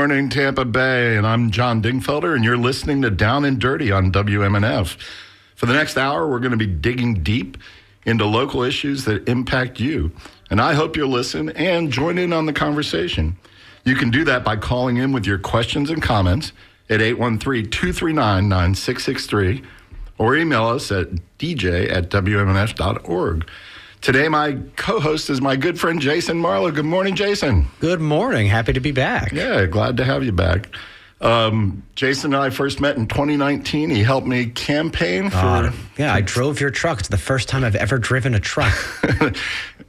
morning, Tampa Bay, and I'm John Dingfelder, and you're listening to Down and Dirty on WMNF. For the next hour, we're going to be digging deep into local issues that impact you, and I hope you'll listen and join in on the conversation. You can do that by calling in with your questions and comments at 813-239-9663 or email us at dj@wmnf.org. Today, my co-host is my good friend Jason Marlowe. Good morning, Jason. Good morning. Happy to be back. Yeah, glad to have you back. Jason and I first met in 2019. He helped me campaign for... I drove your truck. It's the first time I've ever driven a truck.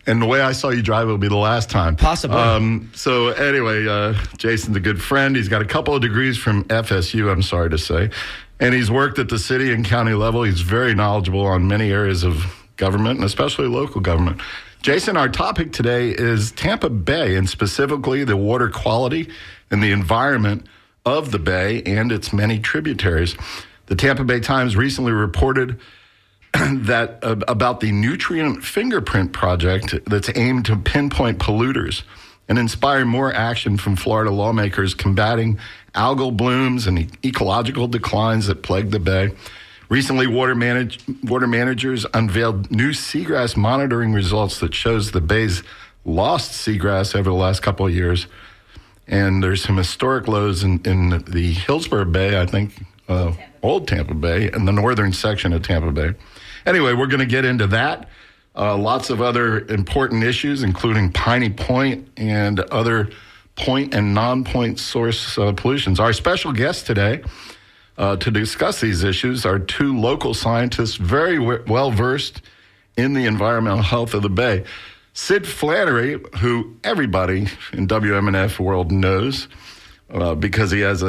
And the way I saw you drive, it'll be the last time. Possibly. So anyway, Jason's a good friend. He's got a couple of degrees from FSU, I'm sorry to say. And he's worked at the city and county level. He's very knowledgeable on many areas of government, and especially local government. Jason, our topic today is Tampa Bay, and specifically the water quality and the environment of the bay and its many tributaries. The Tampa Bay Times recently reported that about the Nutrient Fingerprint Project that's aimed to pinpoint polluters and inspire more action from Florida lawmakers combating algal blooms and ecological declines that plague the bay. Recently, water managers unveiled new seagrass monitoring results that shows the bay's lost seagrass over the last couple of years. And there's some historic lows in the Hillsborough Bay, I think, Old Tampa Bay, and the northern section of Tampa Bay. Anyway, we're going to get into that. Lots of other important issues, including Piney Point and other point and non-point source pollutions. Our special guest today to discuss these issues are two local scientists very well-versed in the environmental health of the Bay. Sid Flannery, who everybody in WMNF world knows because he has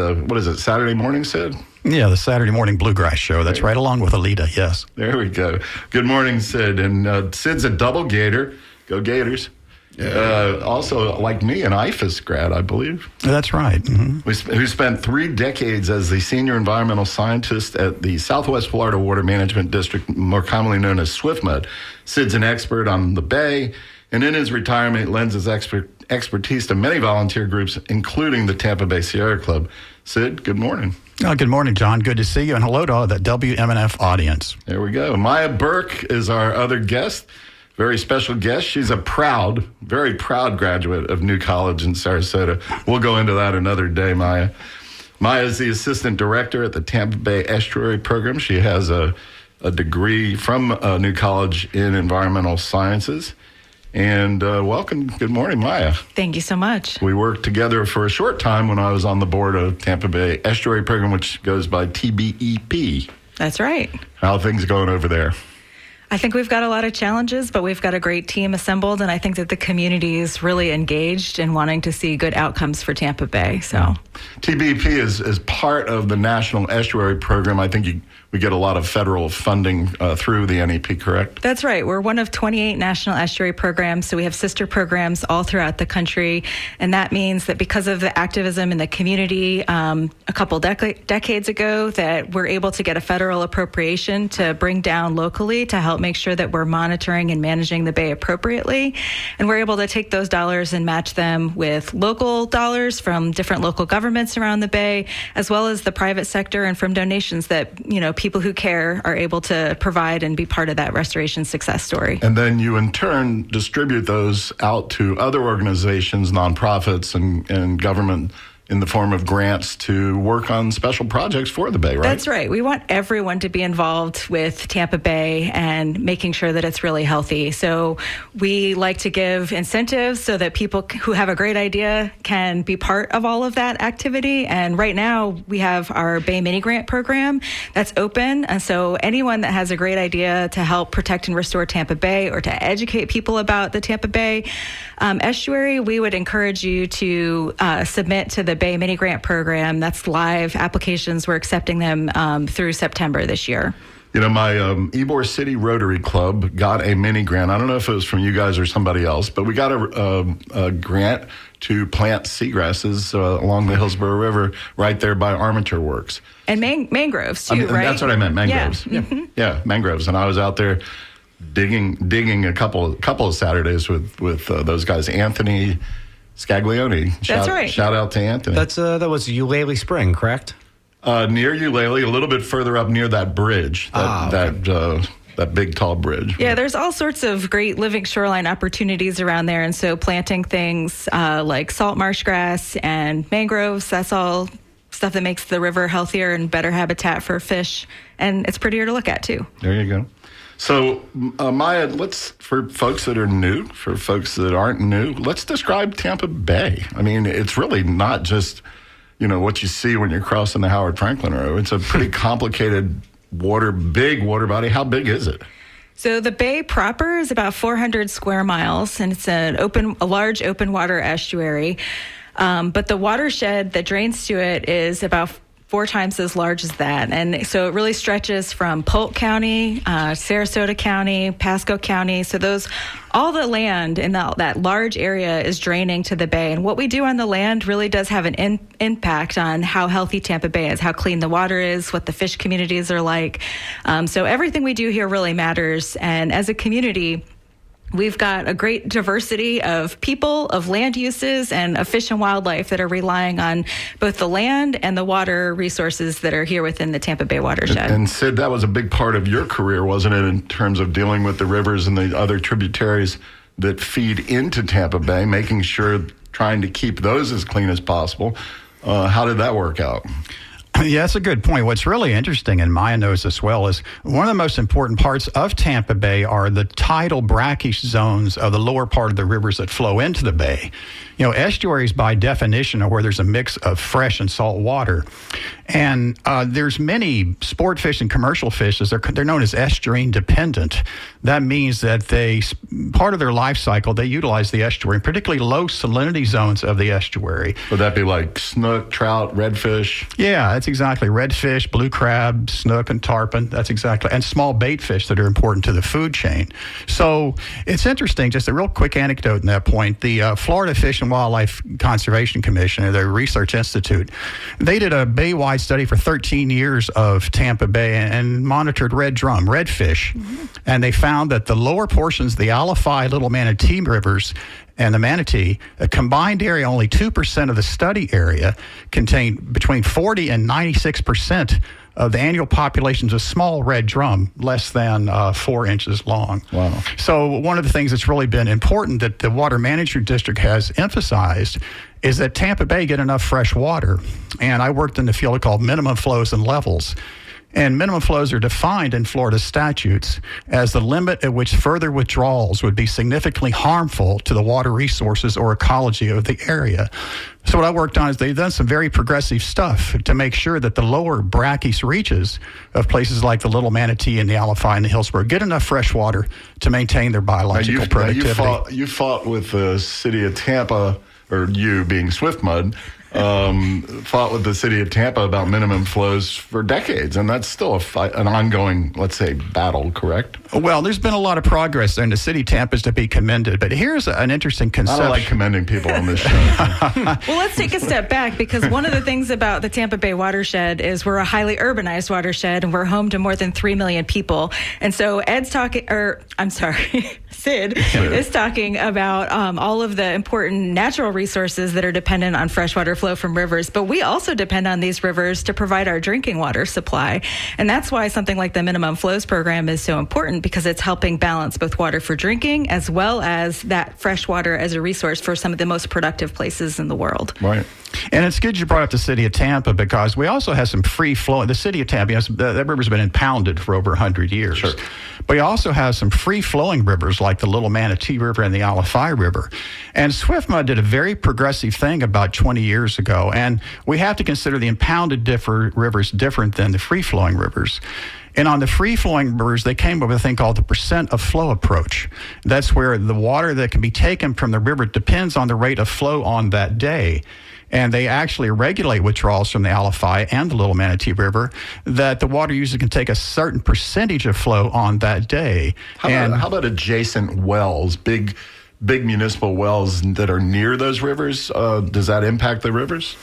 Saturday morning, Sid? Yeah, the Saturday morning Bluegrass show. That's right, along with Alita, yes. There we go. Good morning, Sid. And Sid's a double Gator. Go Gators. Yeah. Also, like me, an IFAS grad, I believe. That's right. Mm-hmm. Who spent 3 decades as the senior environmental scientist at the Southwest Florida Water Management District, more commonly known as SWFMUD. Sid's an expert on the Bay, and in his retirement, lends his expertise to many volunteer groups, including the Tampa Bay Sierra Club. Sid, good morning. Good morning, John. Good to see you, and hello to all the WMNF audience. There we go. Maya Burke is our other guest. Very special guest. She's a very proud graduate of New College in Sarasota. We'll go into that another day, Maya. Maya is the assistant director at the Tampa Bay Estuary Program. She has a degree from New College in environmental sciences. And welcome. Good morning, Maya. Thank you so much. We worked together for a short time when I was on the board of Tampa Bay Estuary Program, which goes by TBEP. That's right. How are things going over there? I think we've got a lot of challenges, but we've got a great team assembled, and I think that the community is really engaged in wanting to see good outcomes for Tampa Bay. So, TBEP is part of the National Estuary Program. I think we get a lot of federal funding through the NEP, correct? That's right. We're one of 28 national estuary programs, so we have sister programs all throughout the country, and that means that because of the activism in the community a couple decades ago, that we're able to get a federal appropriation to bring down locally to help make sure that we're monitoring and managing the Bay appropriately. And we're able to take those dollars and match them with local dollars from different local governments around the Bay, as well as the private sector and from donations that, people who care are able to provide and be part of that restoration success story. And then you, in turn, distribute those out to other organizations, nonprofits, and government in the form of grants to work on special projects for the Bay, right? That's right. We want everyone to be involved with Tampa Bay and making sure that it's really healthy. So we like to give incentives so that people who have a great idea can be part of all of that activity. And right now we have our Bay Mini Grant program that's open. And so anyone that has a great idea to help protect and restore Tampa Bay or to educate people about the Tampa Bay estuary, we would encourage you to submit to the Bay Mini Grant program. That's live applications. We're accepting them through September this year. My Ybor City Rotary Club got a mini grant. I don't know if it was from you guys or somebody else, but we got a grant to plant seagrasses along the Hillsborough River right there by Armature Works. And mangroves, too, right? That's what I meant, mangroves. Yeah. Mm-hmm. Yeah, mangroves. And I was out there digging a couple of Saturdays with those guys, Anthony Scaglione. That's right. Shout out to Anthony. That was Eulalie Spring, correct? Near Eulalie, a little bit further up near that bridge, that big tall bridge. Yeah, there's all sorts of great living shoreline opportunities around there, and so planting things like salt marsh grass and mangroves, that's all stuff that makes the river healthier and better habitat for fish, and it's prettier to look at too. There you go. So, Maya, for folks that are new, for folks that aren't new, let's describe Tampa Bay. I mean, it's really not just, what you see when you're crossing the Howard Franklin Road. It's a pretty complicated big water body. How big is it? So the bay proper is about 400 square miles, and it's a large open water estuary. But the watershed that drains to it is about 4 times as large as that. And so it really stretches from Polk County, Sarasota County, Pasco County. So all the land in that large area is draining to the bay. And what we do on the land really does have an impact on how healthy Tampa Bay is, how clean the water is, what the fish communities are like. So everything we do here really matters. And as a community, we've got a great diversity of people, of land uses, and of fish and wildlife that are relying on both the land and the water resources that are here within the Tampa Bay watershed. And Sid, that was a big part of your career, wasn't it, in terms of dealing with the rivers and the other tributaries that feed into Tampa Bay, making sure, trying to keep those as clean as possible. How did that work out? Yeah, that's a good point. What's really interesting, and Maya knows as well, is one of the most important parts of Tampa Bay are the tidal brackish zones of the lower part of the rivers that flow into the bay. Estuaries by definition are where there's a mix of fresh and salt water. And there's many sport fish and commercial fish, they're known as estuarine dependent. That means that part of their life cycle, they utilize the estuary, particularly low salinity zones of the estuary. Would that be like snook, trout, redfish? Yeah, that's exactly. Redfish, blue crab, snook, and tarpon. That's exactly. And small bait fish that are important to the food chain. So it's interesting, just a real quick anecdote in that point. The Florida Fish and Wildlife Conservation Commission, or their research institute, they did a bay-wide study for 13 years of Tampa Bay and monitored redfish. Mm-hmm. And they found that the lower portions, the Alafai, Little Manatee rivers, and the Manatee, a combined area, only 2% of the study area, contained between 40 and 96% of the annual populations of small red drum, less than 4 inches long. Wow. So one of the things that's really been important that the Water Management District has emphasized is that Tampa Bay get enough fresh water. And I worked in the field called minimum flows and levels. And minimum flows are defined in Florida statutes as the limit at which further withdrawals would be significantly harmful to the water resources or ecology of the area. So what I worked on is they've done some very progressive stuff to make sure that the lower brackish reaches of places like the Little Manatee and the Alafai and the Hillsborough get enough fresh water to maintain their biological productivity. You fought with the city of Tampa, or you being Swift Mud, fought with the city of Tampa about minimum flows for decades, and that's still an ongoing, let's say, battle, correct? Well, there's been a lot of progress there, and the city of Tampa is to be commended. But here's an interesting concept. I don't like commending people on this show. Well, let's take a step back, because one of the things about the Tampa Bay watershed is we're a highly urbanized watershed, and we're home to more than 3 million people. And so Sid is talking about all of the important natural resources that are dependent on freshwater flow from rivers, but we also depend on these rivers to provide our drinking water supply. And that's why something like the Minimum Flows program is so important, because it's helping balance both water for drinking as well as that fresh water as a resource for some of the most productive places in the world. Right. And it's good you brought up the city of Tampa, because we also have some free flowing. The city of Tampa, that river's been impounded for over 100 years. Sure. But we also have some free flowing rivers like the Little Manatee River and the Alafai River. And Swiftmud did a very progressive thing about 20 years ago. And we have to consider the impounded rivers different than the free flowing rivers. And on the free-flowing rivers, they came up with a thing called the percent of flow approach. That's where the water that can be taken from the river depends on the rate of flow on that day. And they actually regulate withdrawals from the Alafai and the Little Manatee River, that the water user can take a certain percentage of flow on that day. How about adjacent wells, big big municipal wells that are near those rivers, does that impact the rivers?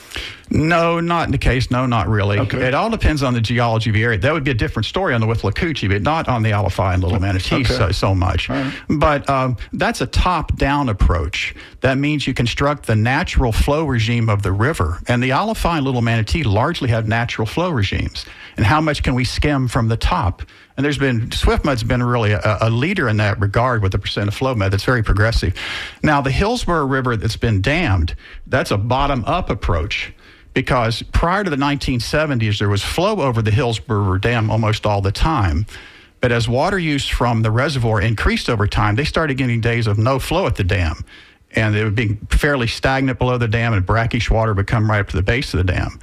No, not in the case. No, not really. Okay. It all depends on the geology of the area. That would be a different story on the Withlacoochee, but not on the Alafai and Little Manatee so much. Right. But that's a top-down approach. That means you construct the natural flow regime of the river. And the Alafai and Little Manatee largely have natural flow regimes. And how much can we skim from the top? And SwiftMud's been really a leader in that regard with the percent of flow method. It's very progressive. Now, the Hillsborough River that's been dammed, that's a bottom-up approach. Because prior to the 1970s, there was flow over the Hillsborough River Dam almost all the time. But as water use from the reservoir increased over time, they started getting days of no flow at the dam. And it would be fairly stagnant below the dam, and brackish water would come right up to the base of the dam.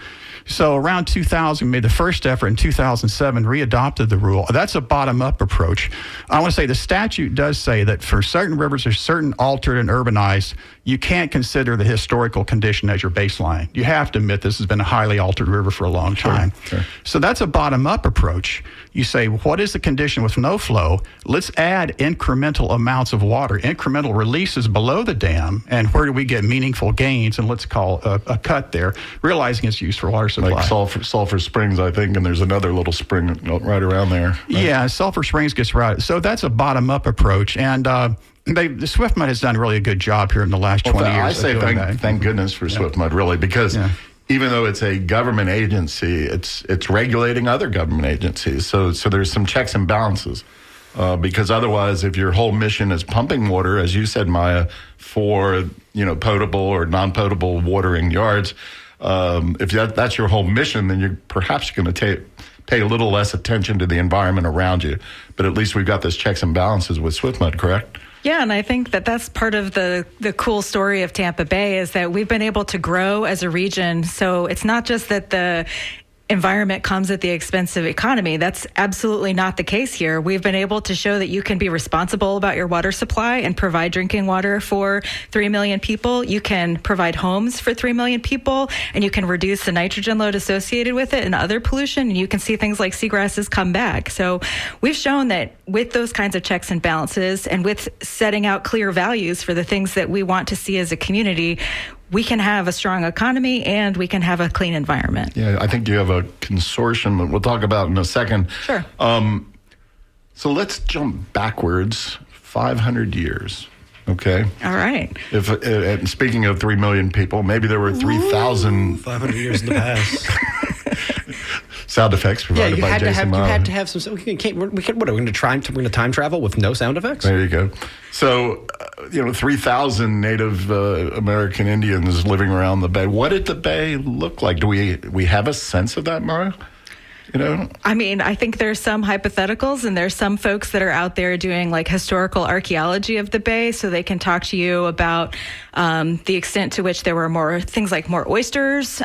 So around 2000, we made the first effort. In 2007, readopted the rule. That's a bottom-up approach. I want to say the statute does say that for certain rivers or certain altered and urbanized, you can't consider the historical condition as your baseline. You have to admit this has been a highly altered river for a long time. Sure. So that's a bottom-up approach. You say, what is the condition with no flow? Let's add incremental amounts of water, incremental releases below the dam, and where do we get meaningful gains? And let's call a cut there, realizing its use for water supply. Like Sulphur Springs, I think, and there's another little spring right around there. Right? Yeah, Sulphur Springs gets right. So that's a bottom-up approach. And the SwiftMud has done really a good job here in the last 20 years. I say thank goodness for SwiftMud, really, because even though it's a government agency, it's regulating other government agencies. So there's some checks and balances. Because otherwise, if your whole mission is pumping water, as you said, Maya, for potable or non-potable watering yards, if that's your whole mission, then you're perhaps going to pay a little less attention to the environment around you. But at least we've got those checks and balances with SwiftMud, correct? Yeah, and I think that's part of the cool story of Tampa Bay is that we've been able to grow as a region. So it's not just that the environment comes at the expense of economy. That's absolutely not the case here. We've been able to show that you can be responsible about your water supply and provide drinking water for 3 million people. You can provide homes for 3 million people, and you can reduce the nitrogen load associated with it and other pollution, and you can see things like seagrasses come back. So we've shown that with those kinds of checks and balances and with setting out clear values for the things that we want to see as a community, we can have a strong economy and we can have a clean environment. Yeah, I think you have a consortium that we'll talk about in a second. Sure. So let's jump backwards 500 years. Okay. All right. And speaking of 3 million people, maybe there were 3,000. 500 years in the past. Sound effects provided by Jason You had to have some. We're going to time travel with no sound effects? There you go. So, 3,000 Native American Indians living around the bay. What did the bay look like? Do we have a sense of that, Mara? I mean, I think there's some hypotheticals, and there's some folks that are out there doing like historical archaeology of the bay, so they can talk to you about the extent to which there were more things like more oysters.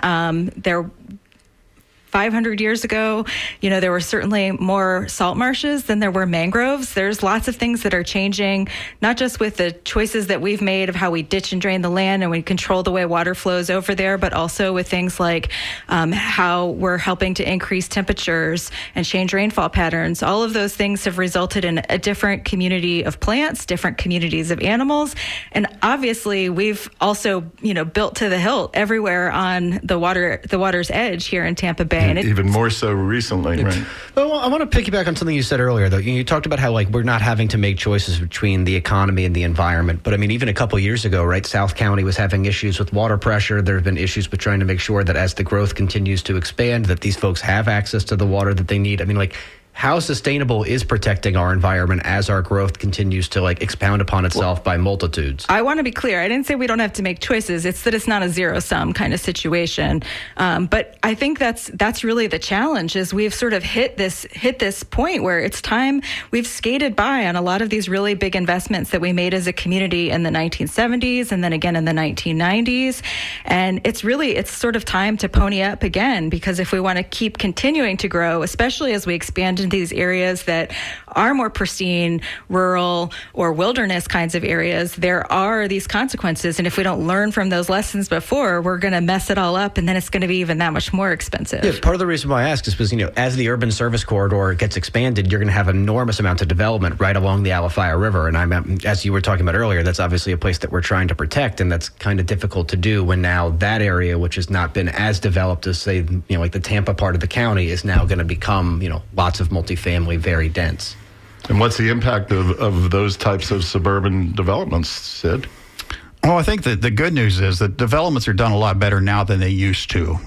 500 years ago, there were certainly more salt marshes than there were mangroves. There's lots of things that are changing, not just with the choices that we've made of how we ditch and drain the land and we control the way water flows over there, but also with things like how we're helping to increase temperatures and change rainfall patterns. All of those things have resulted in a different community of plants, different communities of animals. And obviously, we've also, built to the hilt everywhere on the water's edge here in Tampa Bay. And even more so recently, right? Well, I want to piggyback on something you said earlier, though. You talked about how we're not having to make choices between the economy and the environment. But I mean, even a couple of years ago, right, South County was having issues with water pressure. There have been issues with trying to make sure that as the growth continues to expand, that these folks have access to the water that they need. I mean, how sustainable is protecting our environment as our growth continues to expound upon itself by multitudes? I want to be clear. I didn't say we don't have to make choices. It's that it's not a zero-sum kind of situation. But I think that's really the challenge is we've sort of hit this point where it's time. We've skated by on a lot of these really big investments that we made as a community in the 1970s and then again in the 1990s. And it's sort of time to pony up again, because if we want to keep continuing to grow, especially as we expand into these areas that are more pristine, rural, or wilderness kinds of areas, there are these consequences. And if we don't learn from those lessons before, we're going to mess it all up, and then it's going to be even that much more expensive. Yeah, part of the reason why I ask is because, as the urban service corridor gets expanded, you're going to have enormous amounts of development right along the Alafaya River. And as you were talking about earlier, that's obviously a place that we're trying to protect, and that's kind of difficult to do when now that area, which has not been as developed as, say, like the Tampa part of the county, is now going to become, lots of multifamily, very dense. And what's the impact of those types of suburban developments, Sid? Well, I think that the good news is that developments are done a lot better now than they used to,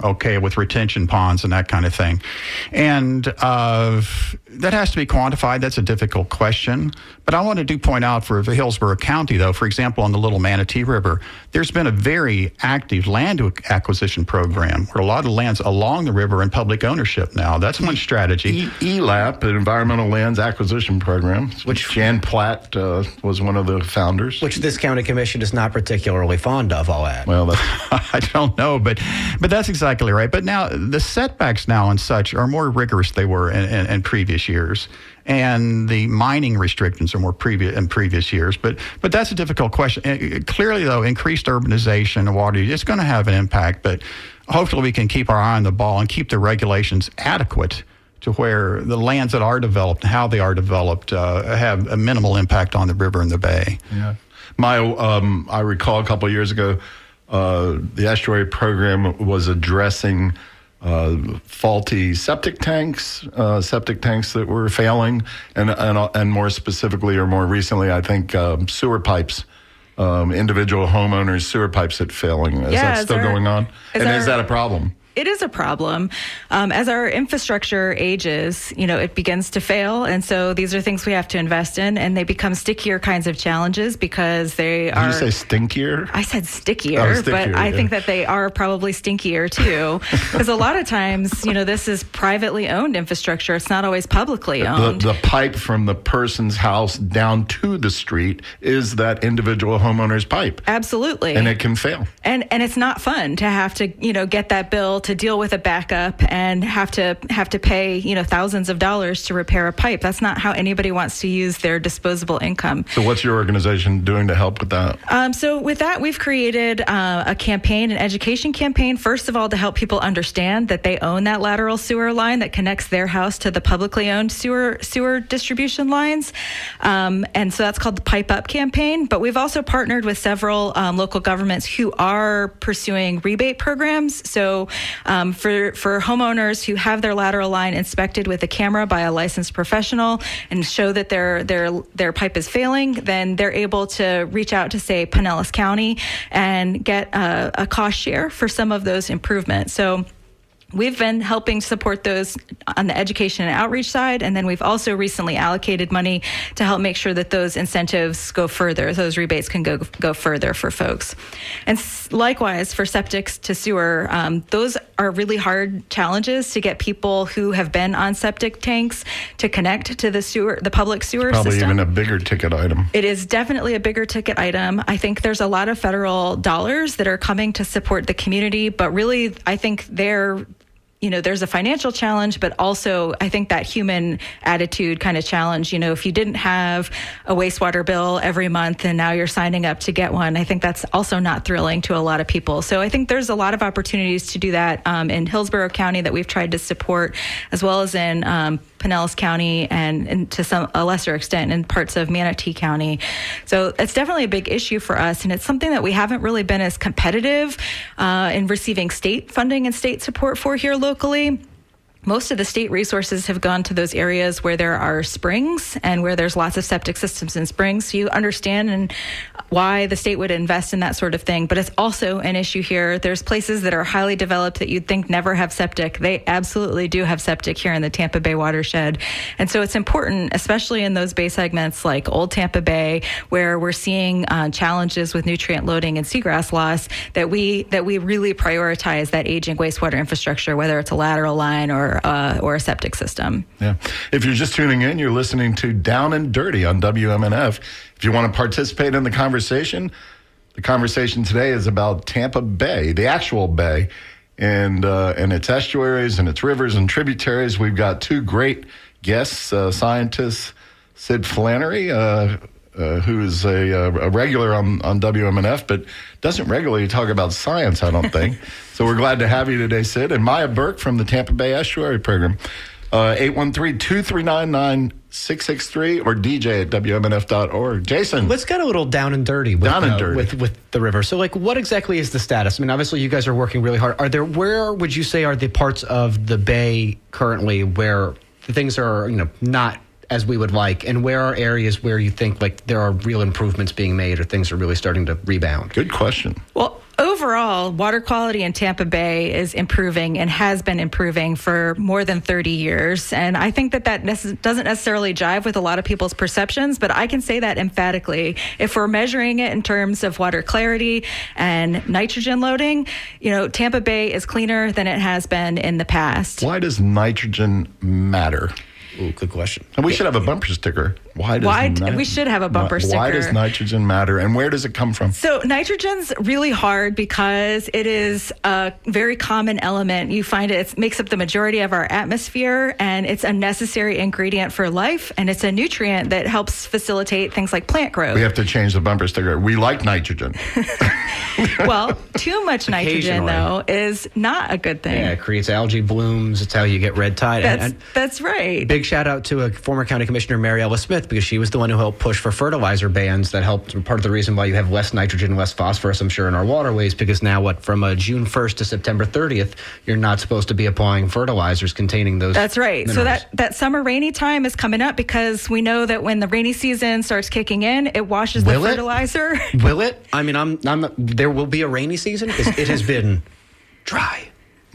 with retention ponds and that kind of thing. And that has to be quantified. That's a difficult question. But I want to point out for Hillsborough County, though, for example, on the Little Manatee River, there's been a very active land acquisition program where a lot of lands along the river in public ownership now. That's one strategy. ELAP, an Environmental Lands Acquisition Program, which Jan Platt was one of the founders. Which this county commission is not particularly fond of, I'll add. Well, I don't know, but that's exactly right. But now the setbacks now and such are more rigorous than they were in previous years. And the mining restrictions are more in previous years. But that's a difficult question. Clearly, though, increased urbanization and water use is going to have an impact. But hopefully we can keep our eye on the ball and keep the regulations adequate to where the lands that are developed and how they are developed have a minimal impact on the river and the bay. Yeah. I recall a couple of years ago, the estuary program was addressing faulty septic tanks that were failing, and more specifically or more recently, I think sewer pipes, individual homeowners' sewer pipes that failing. Is that still going on? And is that a problem? It is a problem. As our infrastructure ages, it begins to fail. And so these are things we have to invest in, and they become stickier kinds of challenges because they are... Did you say stinkier? I said stickier, but I think that they are probably stinkier too. Because a lot of times, this is privately owned infrastructure. It's not always publicly owned. The pipe from the person's house down to the street is that individual homeowner's pipe. Absolutely. And it can fail. And it's not fun to have to, get that bill to deal with a backup and have to pay, thousands of dollars to repair a pipe. That's not how anybody wants to use their disposable income. So what's your organization doing to help with that? So with that, we've created a campaign, an education campaign, first of all, to help people understand that they own that lateral sewer line that connects their house to the publicly owned sewer distribution lines. And so that's called the Pipe Up campaign. But we've also partnered with several local governments who are pursuing rebate programs. So for homeowners who have their lateral line inspected with a camera by a licensed professional and show that their pipe is failing, then they're able to reach out to, say, Pinellas County and get a cost share for some of those improvements. So we've been helping support those on the education and outreach side, and then we've also recently allocated money to help make sure that those incentives go further, those rebates can go further for folks. And likewise, for septic to sewer, those are really hard challenges to get people who have been on septic tanks to connect to the public sewer Probably system. Even a bigger ticket item. It is definitely a bigger ticket item. I think there's a lot of federal dollars that are coming to support the community, but really, I think there's a financial challenge, but also I think that human attitude kind of challenge. If you didn't have a wastewater bill every month and now you're signing up to get one, I think that's also not thrilling to a lot of people. So I think there's a lot of opportunities to do that in Hillsborough County that we've tried to support, as well as in Pinellas County and to a lesser extent in parts of Manatee County. So it's definitely a big issue for us, and it's something that we haven't really been as competitive in receiving state funding and state support for here locally. Most of the state resources have gone to those areas where there are springs and where there's lots of septic systems in springs. So you understand why the state would invest in that sort of thing. But it's also an issue here. There's places that are highly developed that you'd think never have septic. They absolutely do have septic here in the Tampa Bay watershed. And so it's important, especially in those bay segments like Old Tampa Bay, where we're seeing challenges with nutrient loading and seagrass loss, that we really prioritize that aging wastewater infrastructure, whether it's a lateral line or a septic system. Yeah. If you're just tuning in, you're listening to Down and Dirty on WMNF. If you want to participate in the conversation today is about Tampa Bay, the actual bay, and its estuaries and its rivers and tributaries. We've got two great guests, scientists, Sid Flannery, who is a regular on WMNF, but doesn't regularly talk about science, I don't think. So we're glad to have you today, Sid. And Maya Burke from the Tampa Bay Estuary Program. 813-239-9663 or DJ at WMNF.org. Jason. Let's get a little down and dirty with the river. So, like, what exactly is the status? I mean, obviously, you guys are working really hard. Where would you say are the parts of the bay currently where things are, not as we would like, and where are areas where you think like there are real improvements being made or things are really starting to rebound? Good question. Well, overall, water quality in Tampa Bay is improving and has been improving for more than 30 years. And I think that doesn't necessarily jive with a lot of people's perceptions, but I can say that emphatically. If we're measuring it in terms of water clarity and nitrogen loading, Tampa Bay is cleaner than it has been in the past. Why does nitrogen matter? Ooh, good question. And we should have a bumper sticker. We should have a bumper sticker. Why does nitrogen matter, and where does it come from? So nitrogen's really hard because it is a very common element. You find it makes up the majority of our atmosphere, and it's a necessary ingredient for life, and it's a nutrient that helps facilitate things like plant growth. We have to change the bumper sticker. We like nitrogen. Well, too much nitrogen, though, is not a good thing. Yeah, it creates algae blooms. It's how you get red tide. That's right. Big shout out to a former county commissioner, Mary Ella Smith, because she was the one who helped push for fertilizer bans that helped. Part of the reason why you have less nitrogen, less phosphorus, I'm sure, in our waterways, because now from June 1st to September 30th, you're not supposed to be applying fertilizers containing those. That's right. Minerals. So that summer rainy time is coming up because we know that when the rainy season starts kicking in, it washes the fertilizer. Will it? I mean, there will be a rainy season because it has been dry.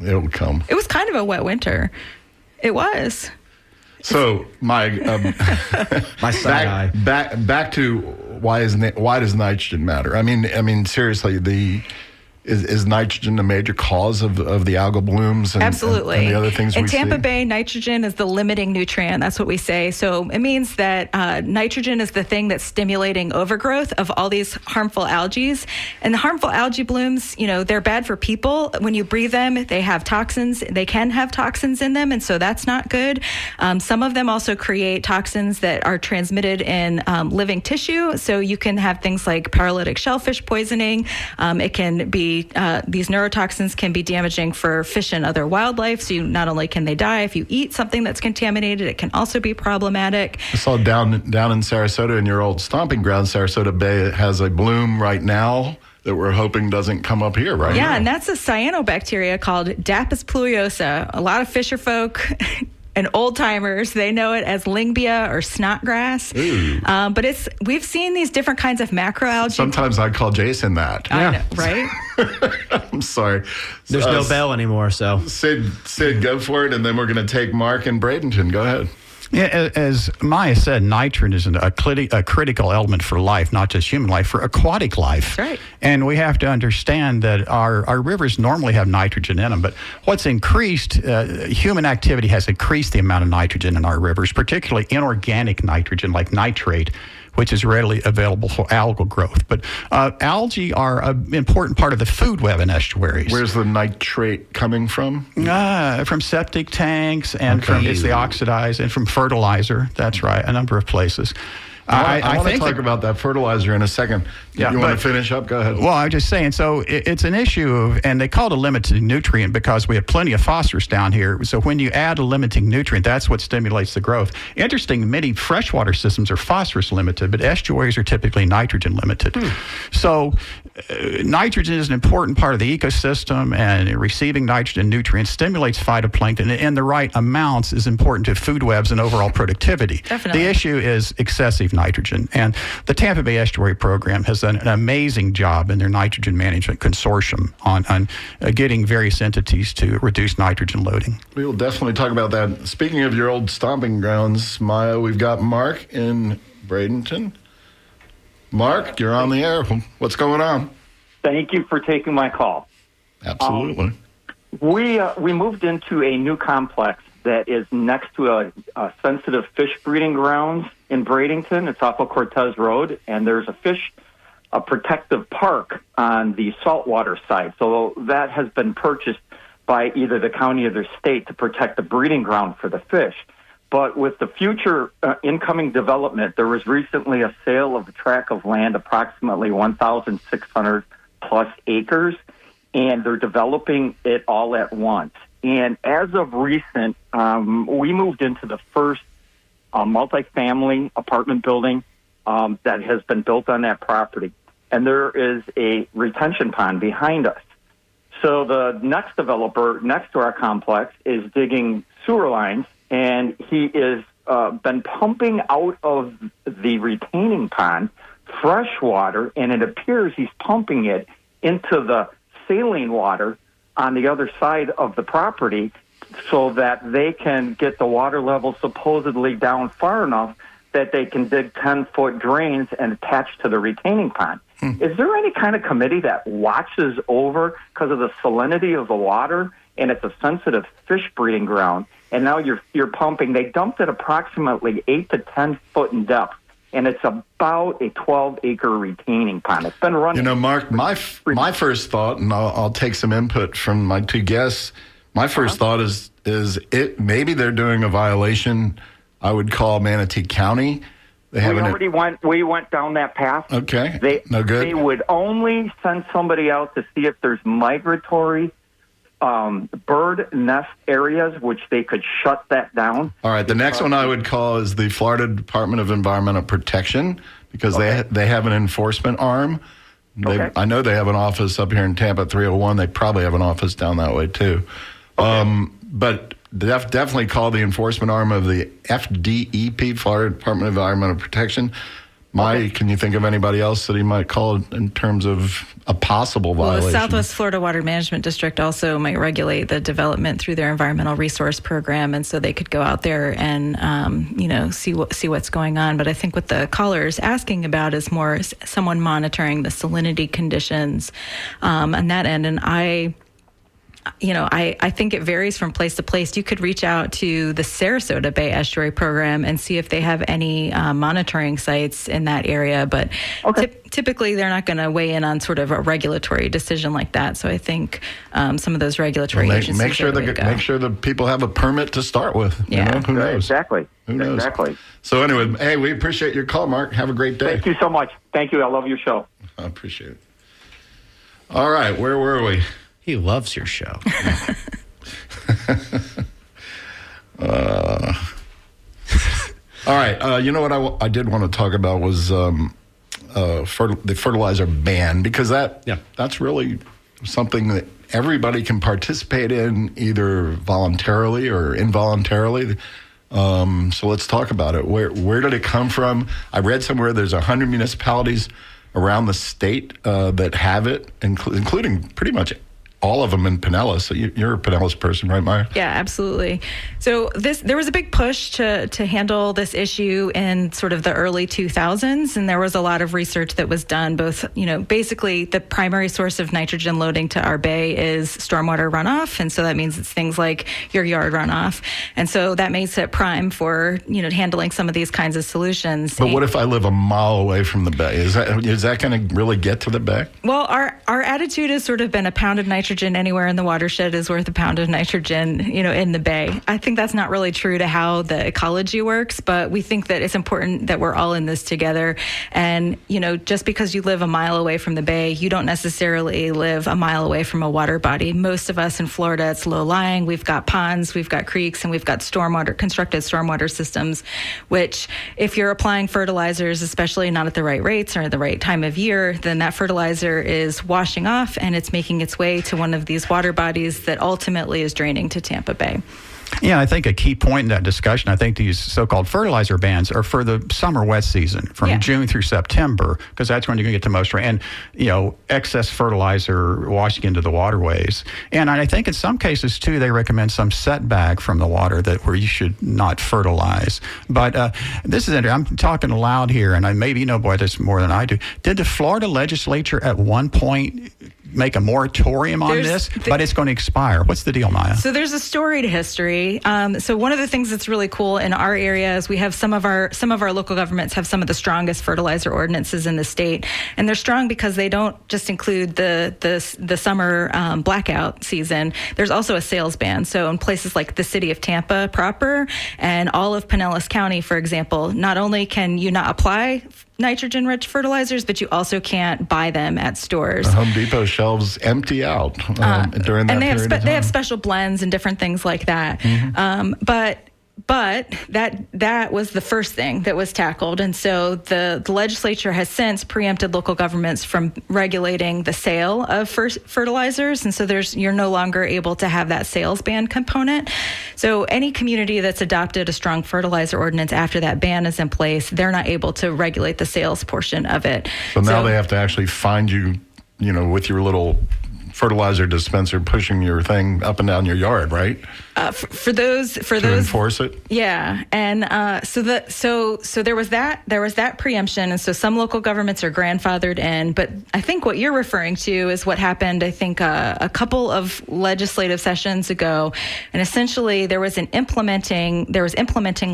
It'll come. It was kind of a wet winter. It was. So my side eye. Back to why does nitrogen matter? I mean seriously, is nitrogen a major cause of the algal blooms and, Absolutely. and the other things in we see? In Tampa Bay, nitrogen is the limiting nutrient. That's what we say. So it means that nitrogen is the thing that's stimulating overgrowth of all these harmful algae. And the harmful algae blooms, they're bad for people. When you breathe them, they have toxins. They can have toxins in them, and so that's not good. Some of them also create toxins that are transmitted in living tissue. So you can have things like paralytic shellfish poisoning. It can be these neurotoxins can be damaging for fish and other wildlife. So not only can they die if you eat something that's contaminated, it can also be problematic. I saw down in Sarasota, in your old stomping ground, Sarasota Bay, it has a bloom right now that we're hoping doesn't come up here right now. Yeah, and that's a cyanobacteria called Dapis pluiosa. A lot of fisher folk and old timers, they know it as Lingbia or snotgrass. But we've seen these different kinds of macroalgae. Sometimes I call Jason that. I know, right? I'm sorry. There's no bell anymore, so. Sid, go for it, and then we're going to take Mark in Bradenton. Go ahead. Yeah, as Maya said, nitrogen is a critical element for life, not just human life, for aquatic life. That's right. And we have to understand that our rivers normally have nitrogen in them, but what's increased, human activity has increased the amount of nitrogen in our rivers, particularly inorganic nitrogen like nitrate, which is readily available for algal growth. But algae are an important part of the food web in estuaries. Where's the nitrate coming from? From septic tanks and it's the oxidized and from fertilizer. That's right, a number of places. I want to talk about that fertilizer in a second. Yeah, you want to finish up? Go ahead. Well, I was just saying, so it's an issue and they call it a limiting nutrient because we have plenty of phosphorus down here. So when you add a limiting nutrient, that's what stimulates the growth. Interesting, many freshwater systems are phosphorus limited, but estuaries are typically nitrogen limited. So nitrogen is an important part of the ecosystem, and receiving nitrogen nutrients stimulates phytoplankton, and the right amounts is important to food webs and overall productivity. Definitely. The issue is excessive nitrogen, and the Tampa Bay Estuary Program has done an amazing job in their nitrogen management consortium on getting various entities to reduce nitrogen loading. We will definitely talk about that. Speaking of your old stomping grounds, Maya, we've got Mark in Bradenton. Mark, you're on the air. What's going on? Thank you for taking my call. Absolutely. We moved into a new complex that is next to a sensitive fish breeding grounds in Bradenton. It's off of Cortez Road, and there's a protective park on the saltwater side. So that has been purchased by either the county or the state to protect the breeding ground for the fish. But with the future incoming development, there was recently a sale of a tract of land, approximately 1,600 plus acres, and they're developing it all at once. And as of recent, we moved into the first multifamily apartment building that has been built on that property. And there is a retention pond behind us. So the next developer next to our complex is digging sewer lines, and he is been pumping out of the retaining pond fresh water, and it appears he's pumping it into the saline water on the other side of the property so that they can get the water level supposedly down far enough that they can dig 10-foot drains and attach to the retaining pond. Is there any kind of committee that watches over, because of the salinity of the water, and it's a sensitive fish breeding ground, and now you're pumping? They dumped it approximately 8 to 10 foot in depth, and it's about a 12-acre retaining pond. It's been running. You know, Mark, my first thought, and I'll take some input from my two guests. My first thought is it maybe they're doing a violation. I would call Manatee County. We went down that path. Okay. No good. They would only send somebody out to see if there's migratory bird nest areas, which they could shut that down. All right. The next one I would call is the Florida Department of Environmental Protection, because they have an enforcement arm. I know they have an office up here in Tampa 301. They probably have an office down that way too. But definitely call the enforcement arm of the FDEP, Florida Department of Environmental Protection. Can you think of anybody else that he might call in terms of a possible violation? Well, the Southwest Florida Water Management District also might regulate the development through their environmental resource program, and so they could go out there and see what's going on. But I think what the caller is asking about is more someone monitoring the salinity conditions on that end. And I think it varies from place to place. You could reach out to the Sarasota Bay Estuary Program and see if they have any monitoring sites in that area. But typically, they're not going to weigh in on sort of a regulatory decision like that. So I think some of those regulatory agencies make sure the people have a permit to start with. Yeah, who knows? Exactly. Who knows? Exactly. So anyway, hey, we appreciate your call, Mark. Have a great day. Thank you so much. Thank you. I love your show. I appreciate it. All right, where were we? He loves your show. All right. You know what I did want to talk about was the fertilizer ban, because that's really something that everybody can participate in, either voluntarily or involuntarily. So let's talk about it. Where did it come from? I read somewhere there's 100 municipalities around the state that have it, including pretty much all of them in Pinellas. So you're a Pinellas person, right, Maya? Yeah, absolutely. So there was a big push to handle this issue in sort of the early 2000s, and there was a lot of research that was done. Both, basically the primary source of nitrogen loading to our bay is stormwater runoff, and so that means it's things like your yard runoff, and so that makes it prime for handling some of these kinds of solutions. But what if I live a mile away from the bay? Is that going to really get to the bay? Well, our attitude has sort of been a pound of nitrogen anywhere in the watershed is worth a pound of nitrogen, in the bay. I think that's not really true to how the ecology works, but we think that it's important that we're all in this together. And, just because you live a mile away from the bay, you don't necessarily live a mile away from a water body. Most of us in Florida, it's low-lying. We've got ponds, we've got creeks, and we've got constructed stormwater systems, which if you're applying fertilizers, especially not at the right rates or the right time of year, then that fertilizer is washing off and it's making its way to one of these water bodies that ultimately is draining to Tampa Bay. Yeah, I think a key point in that discussion, I think these so-called fertilizer bans are for the summer wet season, from June through September, because that's when you're going to get the most rain. And, excess fertilizer washing into the waterways. And I think in some cases, too, they recommend some setback from the water where you should not fertilize. But this is interesting. I'm talking aloud here, and maybe this more than I do. Did the Florida legislature at one point make a moratorium on but it's going to expire. What's the deal, Maya? So there's a storied history. So one of the things that's really cool in our area is we have some of our local governments have some of the strongest fertilizer ordinances in the state, and they're strong because they don't just include the summer blackout season. There's also a sales ban. So in places like the city of Tampa proper and all of Pinellas County, for example, not only can you not apply nitrogen-rich fertilizers, but you also can't buy them at stores. The Home Depot shelves empty out during that period of time. They have special blends and different things like that. Mm-hmm. But that was the first thing that was tackled. And so the legislature has since preempted local governments from regulating the sale of fertilizers. And so you're no longer able to have that sales ban component. So any community that's adopted a strong fertilizer ordinance after that ban is in place, they're not able to regulate the sales portion of it. So now they have to actually find you, with your little fertilizer dispenser pushing your thing up and down your yard, right? For those enforce it. Yeah, and so there was that preemption, and so some local governments are grandfathered in. But I think what you're referring to is what happened. I think a couple of legislative sessions ago, and essentially there was implementing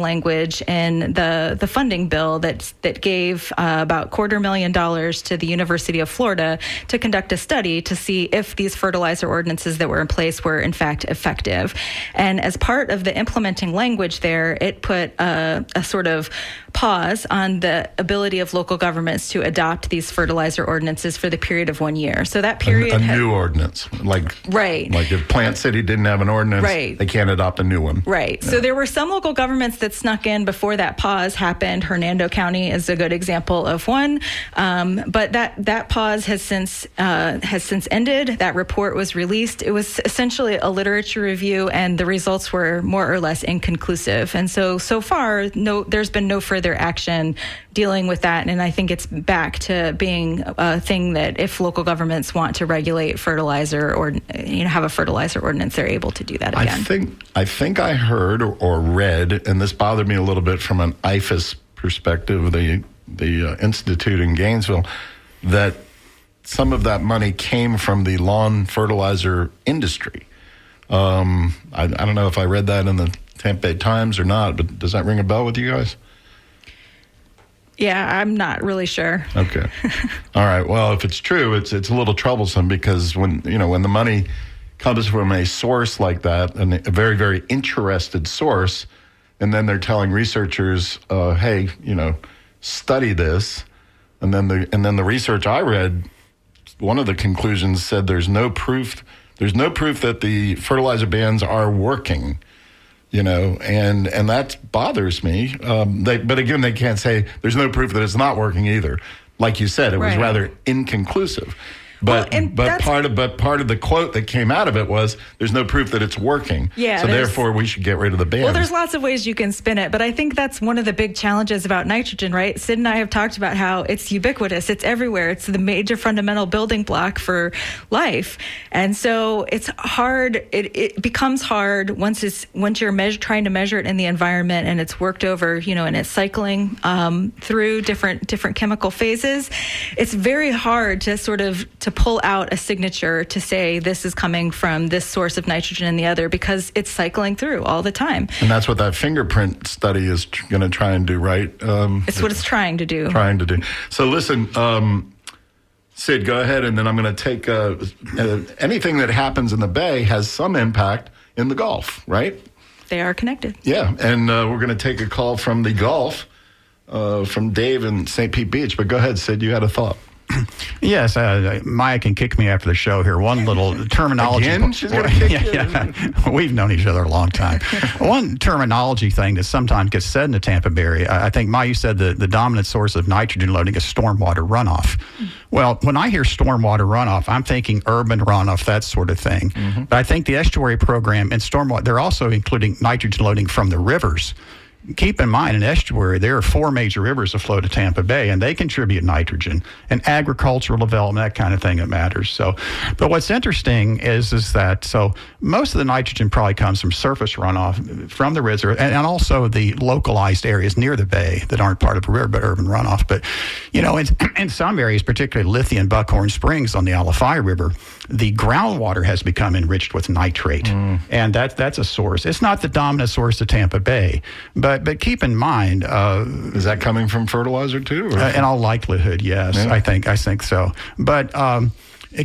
language in the funding bill that gave about $250,000 to the University of Florida to conduct a study to see if these fertilizer ordinances that were in place were in fact effective. And as part of the implementing language there, it put a sort of pause on the ability of local governments to adopt these fertilizer ordinances for the period of 1 year. So that period... A new ordinance. Right. Like if Plant City didn't have an ordinance, they can't adopt a new one. Right. Yeah. So there were some local governments that snuck in before that pause happened. Hernando County is a good example of one. But that pause has since ended. That report was released. It was essentially a literature review, and the results were more or less inconclusive. And so far, there's been no further action dealing with that. And I think it's back to being a thing that if local governments want to regulate fertilizer or have a fertilizer ordinance, they're able to do that again. I think I heard or read, and this bothered me a little bit from an IFAS perspective, the institute in Gainesville, that some of that money came from the lawn fertilizer industry. I don't know if I read that in the Tampa Bay Times or not, but does that ring a bell with you guys? Yeah, I'm not really sure. Okay. All right. Well, if it's true, it's a little troublesome because when the money comes from a source like that, and a very, very interested source, and then they're telling researchers, hey, study this, and then the research I read, one of the conclusions said there's no proof that the fertilizer bans are working. And that bothers me. But again, they can't say there's no proof that it's not working either. Like you said, it was rather inconclusive. But part of the quote that came out of it was there's no proof that it's working. Yeah, so therefore we should get rid of the ban. Well, there's lots of ways you can spin it, but I think that's one of the big challenges about nitrogen, right? Sid and I have talked about how it's ubiquitous, it's everywhere, it's the major fundamental building block for life, and so it's hard. It becomes hard once you're trying to measure it in the environment and it's worked over, and it's cycling through different chemical phases. It's very hard to sort of to pull out a signature to say this is coming from this source of nitrogen and the other because it's cycling through all the time. And that's what that fingerprint study is going to try and do, right? It's what it's trying to do. So listen, Sid, go ahead, and then I'm going to take anything that happens in the Bay has some impact in the Gulf, right? They are connected. Yeah, and we're going to take a call from the Gulf, from Dave in St. Pete Beach. But go ahead, Sid, you had a thought. Yes, Maya can kick me after the show here. One little terminology. Again? She's going to kick you? Yeah. We've known each other a long time. One terminology thing that sometimes gets said in the Tampa Bay area, I think, Maya, you said the dominant source of nitrogen loading is stormwater runoff. Well, when I hear stormwater runoff, I'm thinking urban runoff, that sort of thing. Mm-hmm. But I think the estuary program and stormwater, they're also including nitrogen loading from the rivers. keep in mind, in estuary, there are 4 major rivers that flow to Tampa Bay, and they contribute nitrogen and agricultural development, that kind of thing that matters. So, but what's interesting is that, so most of the nitrogen probably comes from surface runoff from the river and also the localized areas near the bay that aren't part of a river, but urban runoff. But, in some areas, particularly Lithia and Buckhorn Springs on the Alafia River, the groundwater has become enriched with nitrate, and that's a source. It's not the dominant source to Tampa Bay, but keep in mind, is that coming from fertilizer too? In all likelihood, yes, yeah. I think so. But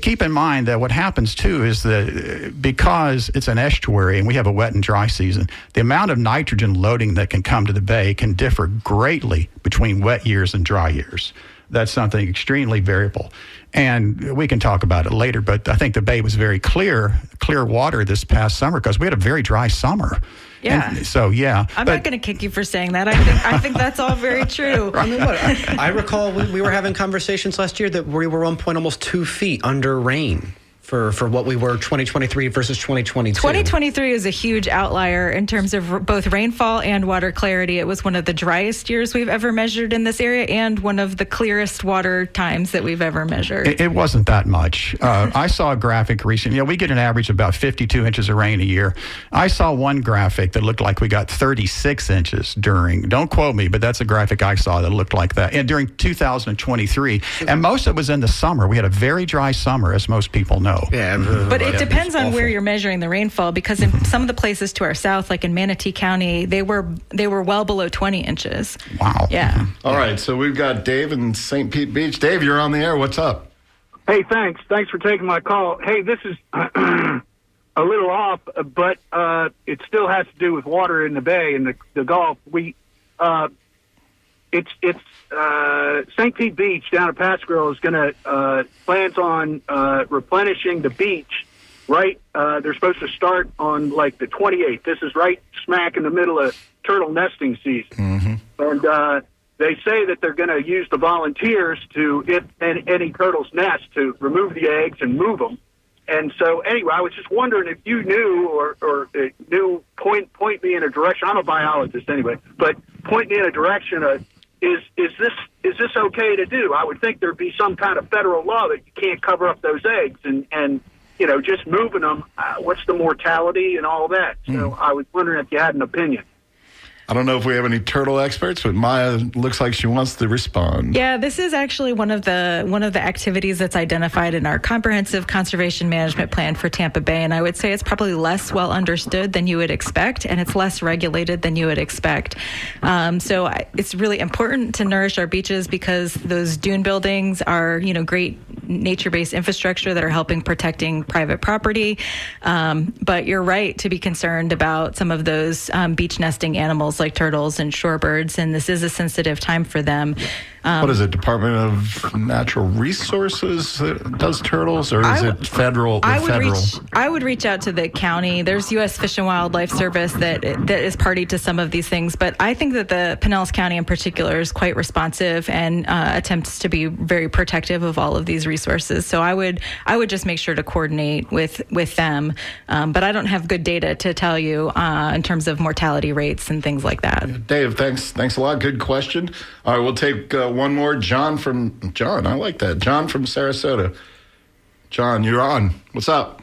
keep in mind that what happens too is that because it's an estuary and we have a wet and dry season, the amount of nitrogen loading that can come to the bay can differ greatly between wet years and dry years. That's something extremely variable. And we can talk about it later, but I think the bay was very clear water this past summer because we had a very dry summer. Yeah. And so, yeah. I'm not going to kick you for saying that. I think that's all very true. I mean, look, I recall we were having conversations last year that we were 1 point almost 2 feet under rain for what we were 2023 versus 2022. 2023 is a huge outlier in terms of both rainfall and water clarity. It was one of the driest years we've ever measured in this area and one of the clearest water times that we've ever measured. It wasn't that much. I saw a graphic recently. We get an average of about 52 inches of rain a year. I saw one graphic that looked like we got 36 inches don't quote me, but that's a graphic I saw that looked like that. And during 2023, and most of it was in the summer. We had a very dry summer, as most people know. Yeah, but it depends on where you're measuring the rainfall, because in some of the places to our south, like in Manatee County, they were well below 20 inches. Wow. Yeah. All right, so we've got Dave in St. Pete Beach. Dave, you're on the air. What's up? Hey, thanks. Thanks for taking my call. Hey, this is a little off, but it still has to do with water in the bay and the Gulf. It's St. Pete Beach down at Pattsville is going to plans on replenishing the beach. Right, they're supposed to start on like the 28th. This is right smack in the middle of turtle nesting season, and they say that they're going to use the volunteers to, if any turtle's nest, to remove the eggs and move them. And so, anyway, I was just wondering if you knew or knew, point me in a direction. I'm a biologist anyway, but point me in a direction. Is this okay to do? I would think there'd be some kind of federal law that you can't cover up those eggs and just moving them. What's the mortality and all that? So I was wondering if you had an opinion. I don't know if we have any turtle experts, but Maya looks like she wants to respond. Yeah, this is actually one of the activities that's identified in our comprehensive conservation management plan for Tampa Bay, and I would say it's probably less well understood than you would expect, and it's less regulated than you would expect. So it's really important to nourish our beaches because those dune buildings are, great nature-based infrastructure that are helping protecting private property. But you're right to be concerned about some of those beach nesting animals like turtles and shorebirds, and this is a sensitive time for them. What is it, Department of Natural Resources that does turtles, or is it federal? I would reach out to the county. There's U.S. Fish and Wildlife Service that is party to some of these things, but I think that the Pinellas County in particular is quite responsive and attempts to be very protective of all of these resources. So I would just make sure to coordinate with them, but I don't have good data to tell you in terms of mortality rates and things like that. Dave, thanks a lot. Good question. All right, we'll take one more. John, I like that. John from Sarasota. John, you're on. What's up?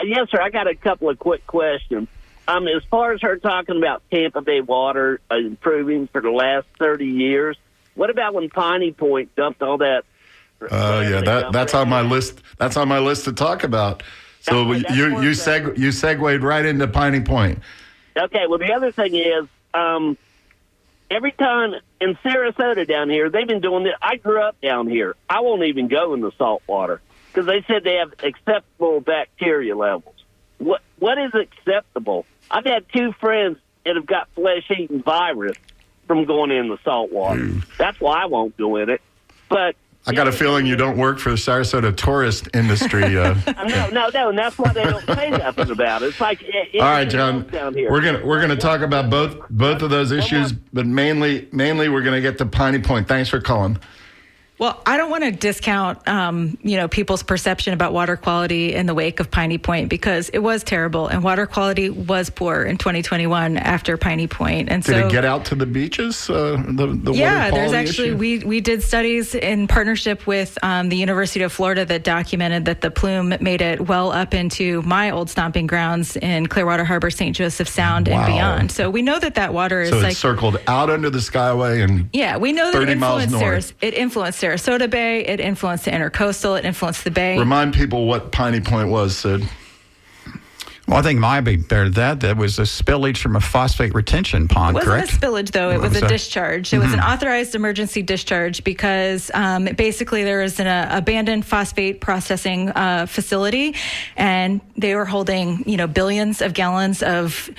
Yes, sir. I got a couple of quick questions. As far as her talking about Tampa Bay water improving for the last 30 years, what about when Piney Point dumped all that? That's on my list. That's on my list to talk about. So you segued right into Piney Point. Okay. Well, the other thing is, every time in Sarasota down here, they've been doing it. I grew up down here. I won't even go in the salt water because they said they have acceptable bacteria levels. What is acceptable? I've had 2 friends that have got flesh-eating virus from going in the salt water. That's why I won't go in it. But I got a feeling you don't work for the Sarasota tourist industry. No, and that's why they don't say nothing about it. It's like all right, John. We're gonna talk about both of those issues, but mainly we're gonna get to Piney Point. Thanks for calling. Well, I don't want to discount, people's perception about water quality in the wake of Piney Point, because it was terrible and water quality was poor in 2021 after Piney Point. And Did it get out to the beaches? The water there's quality actually issue? we did studies in partnership with the University of Florida that documented that the plume made it well up into my old stomping grounds in Clearwater Harbor, St. Joseph Sound, and beyond. So we know that water is it circled out under the Skyway and we know that 30 miles north. It influenced Sarasota Bay, it influenced the Intercoastal, it influenced the Bay. Remind people what Piney Point was, Sid. Well, I think might be better than that. That was a spillage from a phosphate retention pond, correct? It wasn't a spillage, though. It was a discharge. It was an authorized emergency discharge because basically there was an abandoned phosphate processing facility, and they were holding, billions of gallons of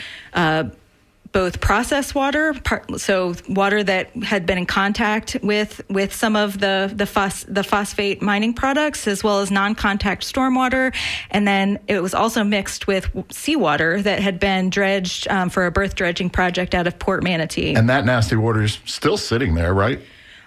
both processed water, so water that had been in contact with some of the phosphate mining products, as well as non-contact stormwater, and then it was also mixed with seawater that had been dredged for a berth dredging project out of Port Manatee. And that nasty water is still sitting there, right?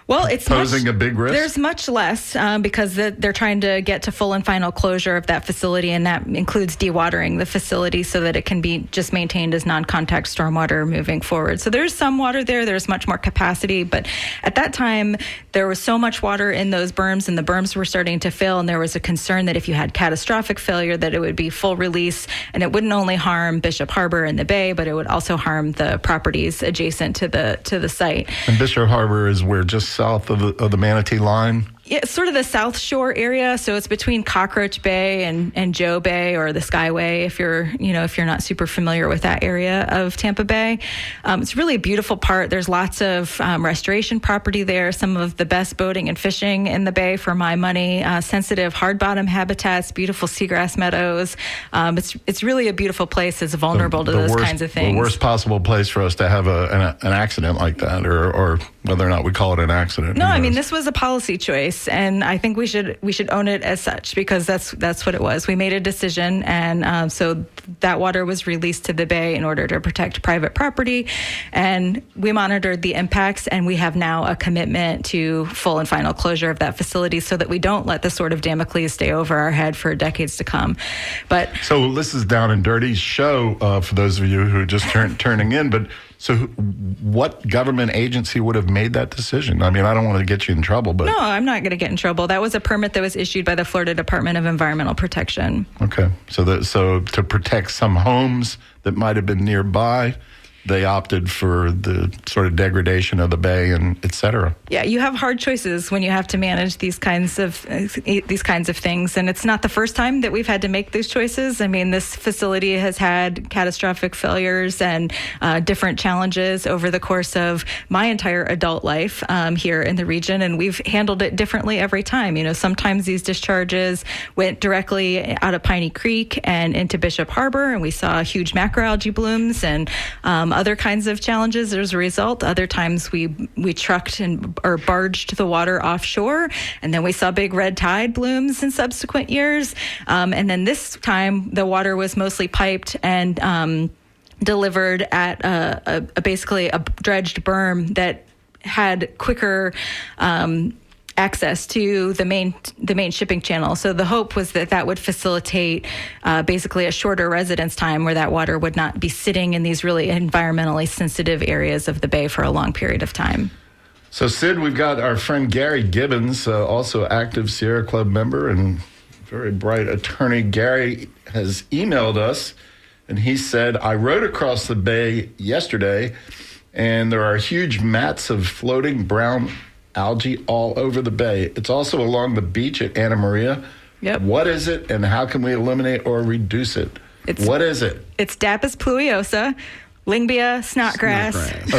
Well, it's posing a big risk. There's much less because they're trying to get to full and final closure of that facility, and that includes dewatering the facility so that it can be just maintained as non-contact stormwater moving forward. So there's some water there. There's much more capacity, but at that time there was so much water in those berms, and the berms were starting to fill, and there was a concern that if you had catastrophic failure, that it would be full release, and it wouldn't only harm Bishop Harbor and the Bay, but it would also harm the properties adjacent to the site. And Bishop Harbor is where, just south of the Manatee Line? Yeah, it's sort of the South Shore area, so it's between Cockroach Bay and Joe Bay, or the Skyway, if you're not super familiar with that area of Tampa Bay. It's really a beautiful part. There's lots of restoration property there, some of the best boating and fishing in the Bay for my money, sensitive hard bottom habitats, beautiful seagrass meadows. It's really a beautiful place. It's vulnerable to those kinds of things. The worst possible place for us to have an accident like that, or whether or not we call it an accident. No, I mean, this was a policy choice, and I think we should own it as such, because that's what it was. We made a decision, and so that water was released to the Bay in order to protect private property, and we monitored the impacts, and we have now a commitment to full and final closure of that facility so that we don't let the sword of Damocles stay over our head for decades to come. But so this is Down and Dirty's show for those of you who are just turning in, but so what government agency would have made that decision? I mean, I don't want to get you in trouble, but... No, I'm not going to get in trouble. That was a permit that was issued by the Florida Department of Environmental Protection. Okay. So to protect some homes that might have been nearby, they opted for the sort of degradation of the Bay and et cetera. Yeah, you have hard choices when you have to manage these kinds of things, and it's not the first time that we've had to make these choices. I mean, this facility has had catastrophic failures and different challenges over the course of my entire adult life here in the region, and we've handled it differently every time. Sometimes these discharges went directly out of Piney Creek and into Bishop Harbor, and we saw huge macroalgae blooms and other kinds of challenges as a result. Other times we trucked or barged the water offshore, and then we saw big red tide blooms in subsequent years. And then this time the water was mostly piped and delivered at basically a dredged berm that had quicker access to the main shipping channel. So the hope was that would facilitate basically a shorter residence time, where that water would not be sitting in these really environmentally sensitive areas of the Bay for a long period of time. So, Sid, we've got our friend Gary Gibbons, also active Sierra Club member and very bright attorney. Gary has emailed us, and he said, I rode across the Bay yesterday, and there are huge mats of floating brown algae all over the Bay. It's also along the beach at Anna Maria. Yep. What is it, and how can we eliminate or reduce it? What is it? It's Dapis pluiosa, Lyngbia snotgrass.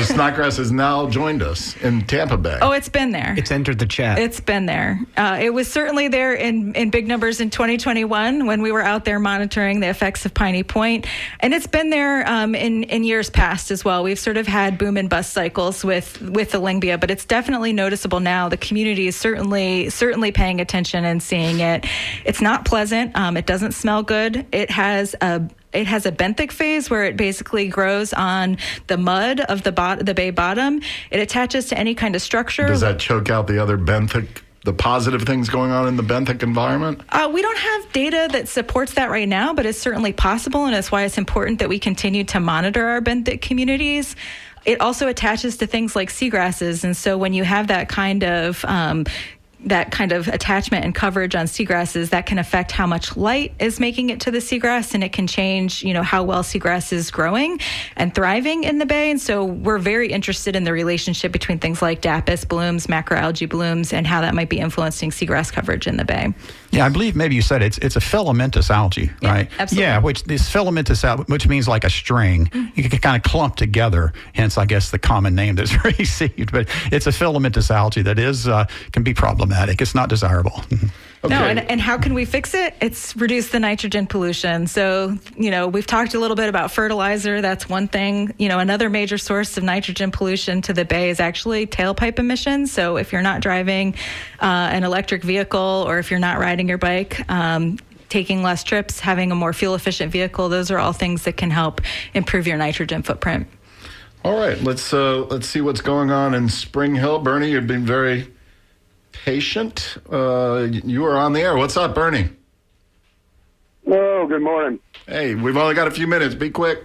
Snotgrass has now joined us in Tampa Bay. Oh, it's been there. It's entered the chat. It's been there. It was certainly there in big numbers in 2021 when we were out there monitoring the effects of Piney Point. And it's been there in years past as well. We've sort of had boom and bust cycles with the Lyngbia, but it's definitely noticeable now. The community is certainly paying attention and seeing it. It's not pleasant. It doesn't smell good. It has a benthic phase where it basically grows on the mud of the bay bottom. It attaches to any kind of structure. Does that choke out the other benthic the positive things going on in the benthic environment? We don't have data that supports that right now, but it's certainly possible, and that's why it's important that we continue to monitor our benthic communities. It also attaches to things like seagrasses, and so when you have that kind of attachment and coverage on seagrasses, that can affect how much light is making it to the seagrass, and it can change, how well seagrass is growing and thriving in the bay. And so we're very interested in the relationship between things like DAPIS blooms, macroalgae blooms, and how that might be influencing seagrass coverage in the bay. Yeah, I believe maybe you said it's a filamentous algae, right? Absolutely. Yeah, which this filamentous algae, which means like a string, you can kind of clump together. Hence, I guess the common name that's received. But it's a filamentous algae that is can be problematic. It's not desirable. Okay. No, and how can we fix it? It's reduce the nitrogen pollution. So, we've talked a little bit about fertilizer. That's one thing. Another major source of nitrogen pollution to the bay is actually tailpipe emissions. So if you're not driving an electric vehicle, or if you're not riding your bike, taking less trips, having a more fuel-efficient vehicle, those are all things that can help improve your nitrogen footprint. All right, let's see what's going on in Spring Hill. Bernie, you've been very patient. You are on the air. What's up, Bernie? Hello, good morning. Hey, we've only got a few minutes. Be quick.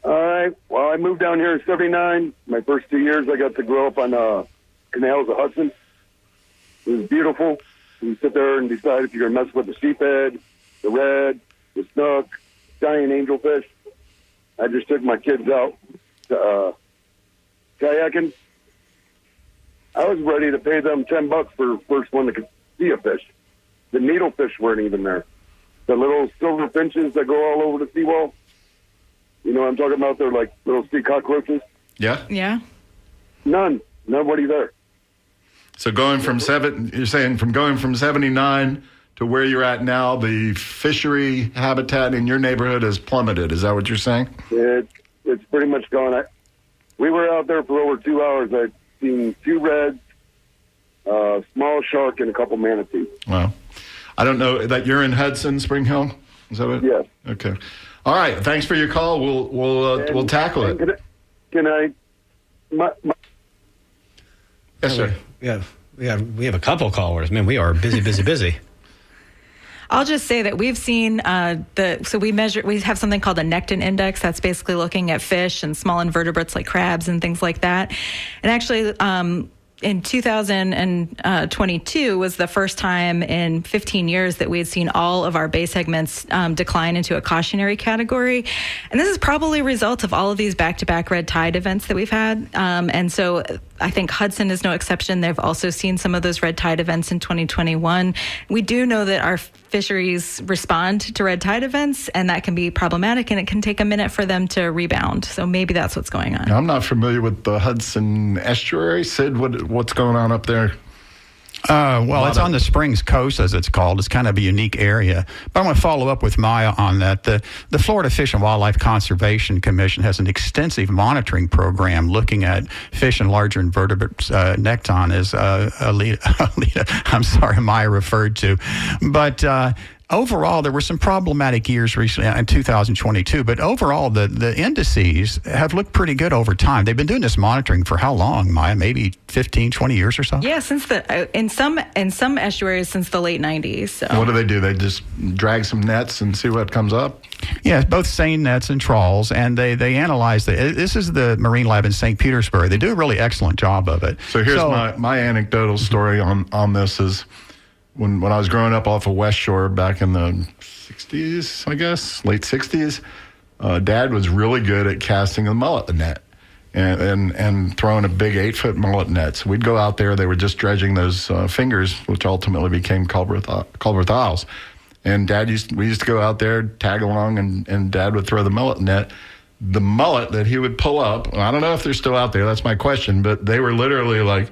All right. Well, I moved down here in 79. My first 2 years, I got to grow up on canals of Hudson. It was beautiful. You sit there and decide if you're going to mess with the sheephead, the red, the snook, giant angelfish. I just took my kids out to kayaking. I was ready to pay them $10 for the first one that could see a fish. The needlefish weren't even there. The little silver finches that go all over the seawall. You know what I'm talking about? They're like little sea cockroaches. Yeah? Yeah. None. Nobody there. So you're saying from going from 79 to where you're at now, the fishery habitat in your neighborhood has plummeted. Is that what you're saying? It's pretty much gone. We were out there for over 2 hours. I'd seen 2 reds, a small shark, and a couple manatees. Wow. I don't know that you're in Hudson, Spring Hill. Is that it? Yes. Okay. All right. Thanks for your call. We'll tackle it. Can I? Yes, sir. We have a couple callers. Man, we are busy. I'll just say that we've seen we have something called a Nectin index. That's basically looking at fish and small invertebrates like crabs and things like that. And actually, in 2022 was the first time in 15 years that we had seen all of our bay segments decline into a cautionary category. And this is probably a result of all of these back-to-back red tide events that we've had. And so I think Hudson is no exception. They've also seen some of those red tide events in 2021. We do know that our fisheries respond to red tide events, and that can be problematic, and it can take a minute for them to rebound. So maybe that's what's going on. I'm not familiar with the Hudson estuary. Sid, what's going on up there? Well, it's on the Springs Coast, as it's called. It's kind of a unique area. But I want to follow up with Maya on that. The Florida Fish and Wildlife Conservation Commission has an extensive monitoring program looking at fish and larger invertebrates. Necton, as Maya referred to. But overall, there were some problematic years recently in 2022, but overall, the indices have looked pretty good over time. They've been doing this monitoring for how long, Maya? Maybe 15, 20 years or so? Yeah, since in some estuaries since the late 90s. So. What do? They just drag some nets and see what comes up? Yeah, both seine nets and trawls, and they analyze this is the Marine Lab in St. Petersburg. They do a really excellent job of it. So here's my anecdotal story on this is, When I was growing up off of West Shore back in the 60s, I guess, late 60s, Dad was really good at casting a mullet net and throwing a big 8-foot mullet net. So we'd go out there. They were just dredging those fingers, which ultimately became Culbreth Isles. And we used to go out there, tag along, and Dad would throw the mullet net. The mullet that he would pull up, I don't know if they're still out there. That's my question. But they were literally like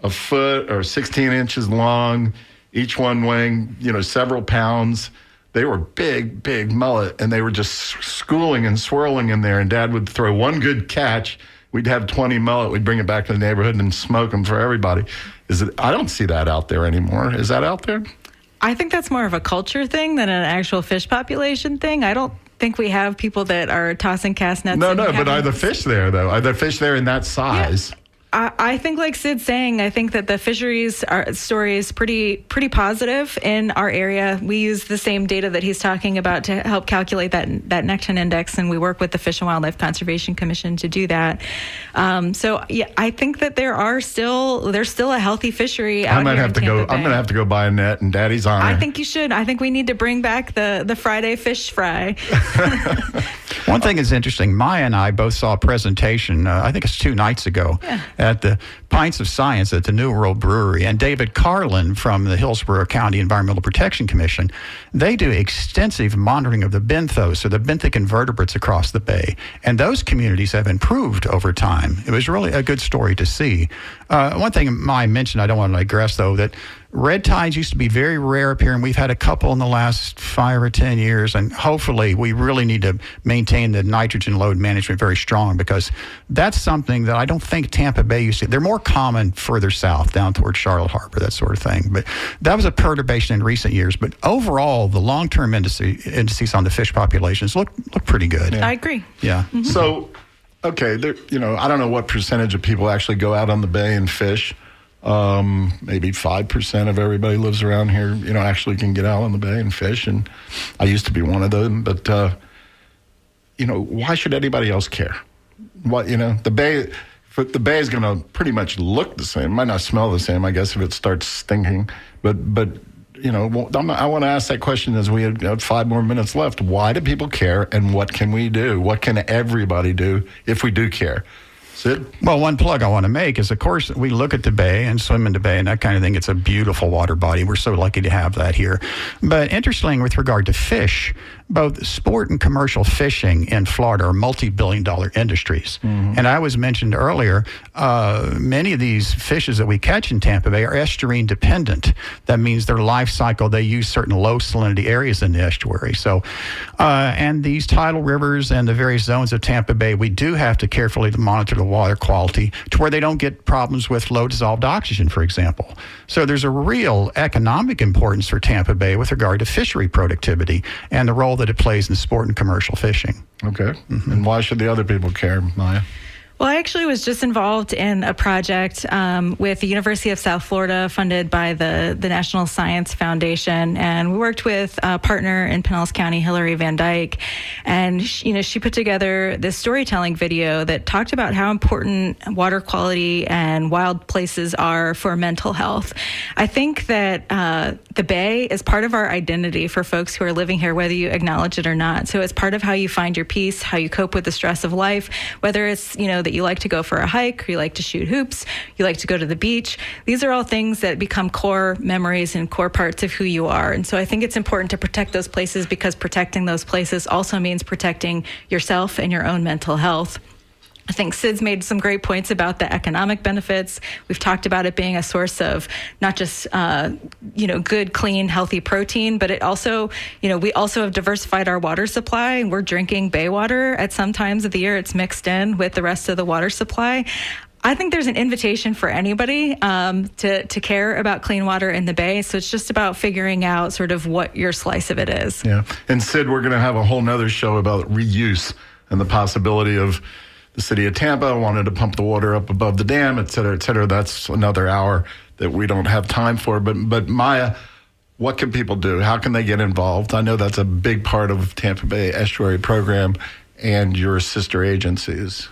a foot or 16 inches long, each one weighing, several pounds. They were big mullet, and they were just schooling and swirling in there. And Dad would throw one good catch. We'd have 20 mullet. We'd bring it back to the neighborhood and smoke them for everybody. I don't see that out there anymore. Is that out there? I think that's more of a culture thing than an actual fish population thing. I don't think we have people that are tossing cast nets. No, but are the fish there, though? Are there fish there in that size? Yeah. I think, like Sid's saying, I think that the fisheries story is pretty positive in our area. We use the same data that he's talking about to help calculate that Necton index, and we work with the Fish and Wildlife Conservation Commission to do that. So yeah, I think that there's still a healthy fishery out here in Tampa Bay. I'm going to have to go buy a net in Daddy's honor. I think you should. I think we need to bring back the Friday fish fry. One thing is interesting. Maya and I both saw a presentation, I think it's 2 nights ago, at the Pints of Science at the New World Brewery. And David Carlin from the Hillsborough County Environmental Protection Commission, they do extensive monitoring of the benthos, or the benthic invertebrates across the bay. And those communities have improved over time. It was really a good story to see. One thing Maya mentioned, I don't want to digress, though, that red tides used to be very rare up here, and we've had a couple in the last 5 or 10 years, and hopefully we really need to maintain the nitrogen load management very strong, because that's something that I don't think Tampa Bay used to. They're more common further south, down towards Charlotte Harbor, that sort of thing. But that was a perturbation in recent years. But overall, the long-term indices on the fish populations look pretty good. I agree. Yeah. Mm-hmm. So, okay, I don't know what percentage of people actually go out on the bay and fish. Maybe 5% of everybody lives around here, actually can get out on the bay and fish. And I used to be one of them, but, why should anybody else care? The bay is going to pretty much look the same. It might not smell the same, I guess, if it starts stinking. But I want to ask that question as we have 5 more minutes left. Why do people care, and what can we do? What can everybody do if we do care? Sid? Well, one plug I want to make is, of course, we look at the bay and swim in the bay and that kind of thing. It's a beautiful water body. We're so lucky to have that here. But interestingly, with regard to fish, both sport and commercial fishing in Florida are multi-billion-dollar industries. Mm-hmm. And I was mentioned earlier, many of these fishes that we catch in Tampa Bay are estuarine dependent. That means their life cycle, they use certain low salinity areas in the estuary. So, and these tidal rivers and the various zones of Tampa Bay, we do have to carefully monitor the water quality to where they don't get problems with low dissolved oxygen, for example. So there's a real economic importance for Tampa Bay with regard to fishery productivity and the role that it plays in sport and commercial fishing. Okay. Mm-hmm. And why should the other people care, Maya? Well, I actually was just involved in a project with the University of South Florida, funded by the National Science Foundation, and we worked with a partner in Pinellas County, Hillary Van Dyke, and she put together this storytelling video that talked about how important water quality and wild places are for mental health. I think that the Bay is part of our identity for folks who are living here, whether you acknowledge it or not. So it's part of how you find your peace, how you cope with the stress of life, whether it's that you like to go for a hike, or you like to shoot hoops, you like to go to the beach. These are all things that become core memories and core parts of who you are. And so I think it's important to protect those places, because protecting those places also means protecting yourself and your own mental health. I think Sid's made some great points about the economic benefits. We've talked about it being a source of not just, good, clean, healthy protein, but it also, we also have diversified our water supply. We're drinking bay water at some times of the year. It's mixed in with the rest of the water supply. I think there's an invitation for anybody to care about clean water in the Bay. So it's just about figuring out sort of what your slice of it is. Yeah. And Sid, we're going to have a whole nother show about reuse and the possibility of the city of Tampa wanted to pump the water up above the dam, et cetera, et cetera. That's another hour that we don't have time for. But Maya, what can people do? How can they get involved? I know that's a big part of Tampa Bay Estuary Program and your sister agencies.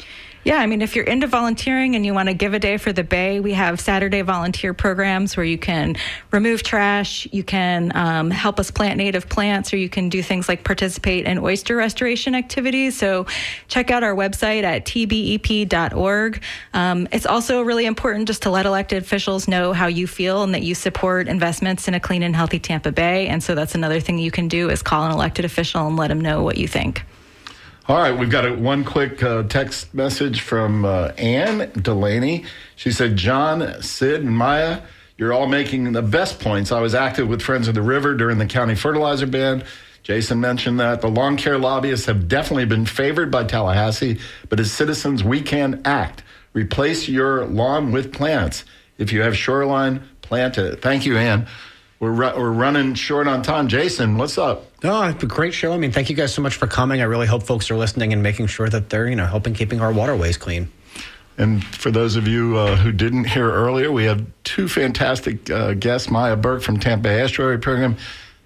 Yeah, I mean, if you're into volunteering and you want to give a day for the Bay, we have Saturday volunteer programs where you can remove trash, you can help us plant native plants, or you can do things like participate in oyster restoration activities. So check out our website at tbep.org. It's also really important just to let elected officials know how you feel and that you support investments in a clean and healthy Tampa Bay. And so that's another thing you can do, is call an elected official and let them know what you think. All right, we've got one quick text message from Ann Delaney. She said, John, Sid, and Maya, you're all making the best points. I was active with Friends of the River during the county fertilizer ban. Jason mentioned that. The lawn care lobbyists have definitely been favored by Tallahassee, but as citizens, we can act. Replace your lawn with plants. If you have shoreline, plant it. Thank you, Ann. We're running short on time. Jason, what's up? No, it's a great show. I mean, thank you guys so much for coming. I really hope folks are listening and making sure that they're, helping keeping our waterways clean. And for those of you who didn't hear earlier, we have two fantastic guests, Maya Burke from Tampa Bay Estuary Program,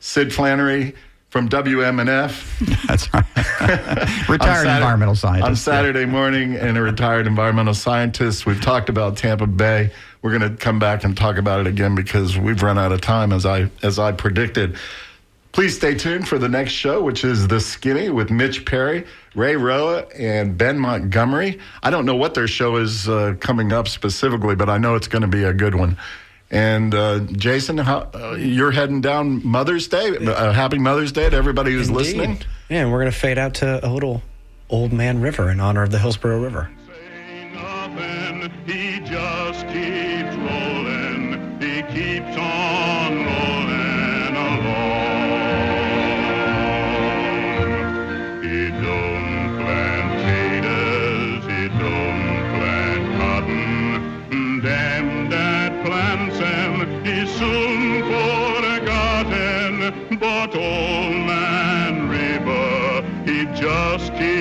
Sid Flannery from WMNF. That's right. Retired environmental scientist. On Saturday morning, and a retired environmental scientist. We've talked about Tampa Bay. We're going to come back and talk about it again because we've run out of time, as I predicted. Please stay tuned for the next show, which is The Skinny with Mitch Perry, Ray Roa, and Ben Montgomery. I don't know what their show is coming up specifically, but I know it's going to be a good one. And Jason, you're heading down Mother's Day. Happy Mother's Day to everybody who's listening. Yeah, and we're going to fade out to a little Old Man River in honor of the Hillsborough River. Say nothing, he just keeps rolling. He keeps on rolling along. He don't plant potatoes, he don't plant cotton. Damn that plants him, he's soon forgotten. But Old Man River, he just keeps